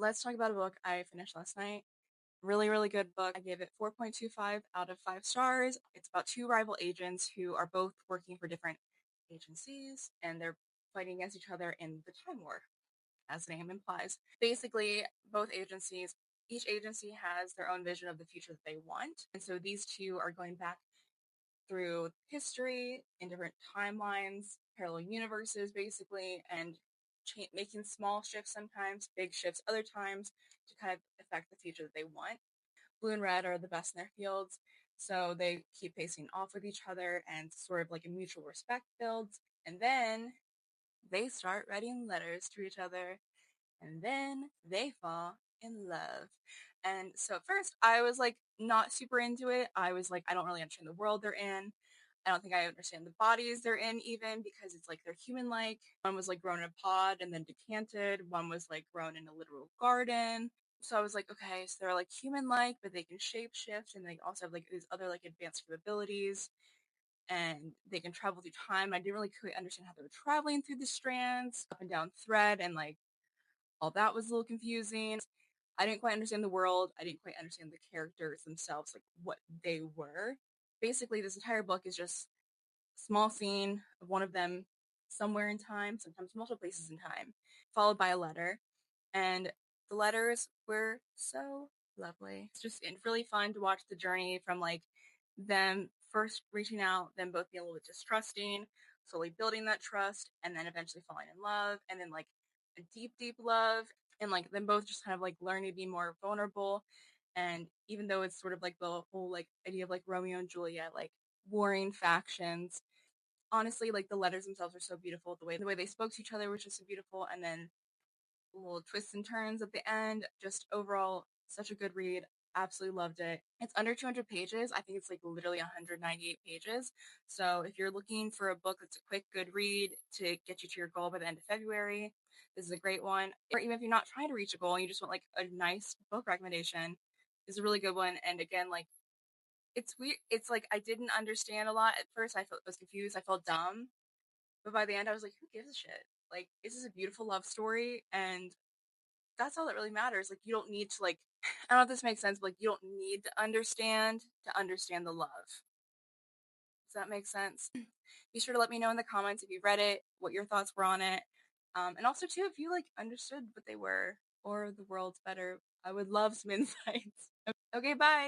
let's talk about a book I finished last night. Really, really good book. I gave it 4.25 out of 5 stars. It's about two rival agents who are both working for different agencies and they're fighting against each other in the Time War, as the name implies. Basically, each agency has their own vision of the future that they want. And so these two are going back through history in different timelines, parallel universes, basically, and making small shifts sometimes, big shifts other times to kind of affect the future that they want. Blue and red are the best in their fields, so they keep facing off with each other and sort of like a mutual respect builds. And then they start writing letters to each other, and then they fall in love. And so at first, I was like not super into it. I was like, I don't really understand the world they're in. I don't think I understand the bodies they're in, even because it's like they're human like. One was like grown in a pod and then decanted, one was like grown in a literal garden. So I was like, okay, so they're like human like, but they can shapeshift and they also have like these other like advanced capabilities and they can travel through time. I didn't really quite understand how they were traveling through the strands, up and down thread, and like all that was a little confusing. I didn't quite understand the world. I didn't quite understand the characters themselves, like what they were. Basically, this entire book is just a small scene of one of them somewhere in time, sometimes multiple places in time, followed by a letter. And the letters were so lovely. It's really fun to watch the journey from like them first reaching out, then both being a little bit distrusting, slowly building that trust, and then eventually falling in love, and then like a deep, deep love, and like them both just kind of like learning to be more vulnerable. And even though it's sort of like the whole like idea of like Romeo and Juliet, like warring factions, honestly, like the letters themselves are so beautiful. The way they spoke to each other was just so beautiful, and then little twists and turns at the end. Just overall, such a good read. Absolutely loved it. It's under 200 pages. I think it's like literally 198 pages. So if you're looking for a book that's a quick, good read to get you to your goal by the end of February, this is a great one. Or even if you're not trying to reach a goal and you just want like a nice book recommendation, this is a really good one. And again, like it's weird. It's like I didn't understand a lot at first. I was confused. I felt dumb. But by the end, I was like, who gives a shit? Like, this is a beautiful love story, and that's all that really matters. Like, you don't need to like, I don't know if this makes sense, but like, you don't need to understand the love. Does that make sense? Be sure to let me know in the comments if you read it, what your thoughts were on it, and also too if you like understood what they were or the world's better. I would love some insights. Okay, bye.